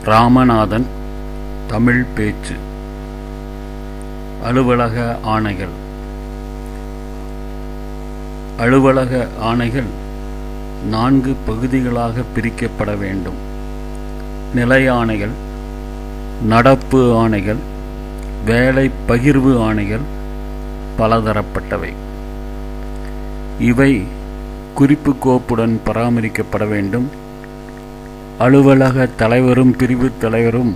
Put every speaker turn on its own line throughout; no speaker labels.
ராமநாதன் தமிழ் பேச்சு. அலுவலக ஆணைகள். அலுவலக ஆணைகள் 4 பகுதிகளாக பிரிக்கப்பட வேண்டும். நிலை ஆணைகள், நடப்பு ஆணைகள், வேலை பகிர்வு ஆணைகள் பலதரப்பட்டவை. இவை குறிப்பு கோப்புடன் பராமரிக்கப்பட வேண்டும். அலுவலக தலைவரும் பிரிவு தலைவரும்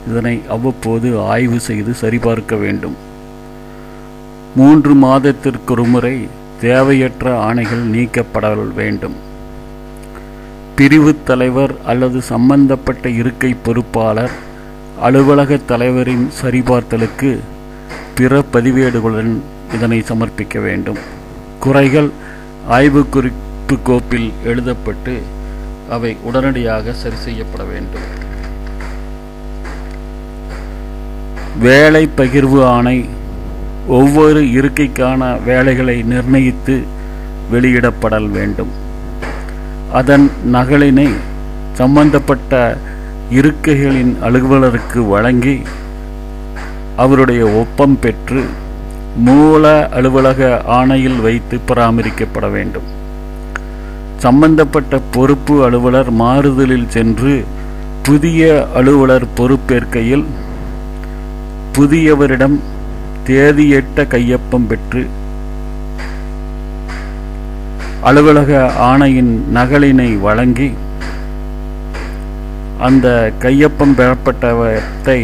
இதனை அவ்வப்போது ஆய்வு செய்து சரிபார்க்க வேண்டும். 3 மாதத்திற்கு முறை தேவையற்ற ஆணைகள் நீக்கப்பட வேண்டும். பிரிவு தலைவர் அல்லது சம்பந்தப்பட்ட இருக்கை பொறுப்பாளர் அலுவலக தலைவரின் சரிபார்த்தலுக்கு பிற பதிவேடுகளுடன் இதனை சமர்ப்பிக்க வேண்டும். குறைகள் ஆய்வு குறிப்பு கோப்பில் எழுதப்பட்டு அவை உடனடியாக சரி செய்யப்பட வேண்டும். வேலை பகிர்வு ஆணை ஒவ்வொரு இருக்கைக்கான வேலைகளை நிர்ணயித்து வெளியிடப்படல் வேண்டும். அதன் நகலினை சம்பந்தப்பட்ட இருக்கைகளின் அலுவலருக்கு வழங்கி அவருடைய ஒப்பம் பெற்று மூல அலுவலக ஆணையில் வைத்து பராமரிக்கப்பட வேண்டும். சம்பந்தப்பட்ட பொறுப்பு அலுவலர் மாறுதலில் சென்று புதிய அலுவலர் பொறுப்பேற்கையில் புதியவரிடம் தேதியற்ற கையொப்பம் பெற்று அலுவலக ஆணையின் நகலினை வழங்கி அந்த கையொப்பம் பெறப்பட்டவற்றை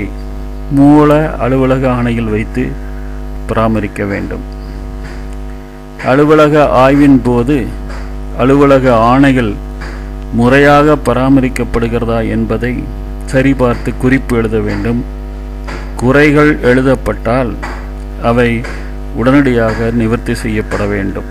மூல அலுவலக ஆணையில் வைத்து பராமரிக்க வேண்டும். அலுவலக ஆய்வின் போது அலுவலக ஆணைகள் முறையாக பராமரிக்கப்படுகிறதா என்பதை சரிபார்த்து குறிப்பு எழுத வேண்டும். குறைகள் எழுதப்பட்டால் அவை உடனடியாக நிவர்த்தி செய்யப்பட வேண்டும்.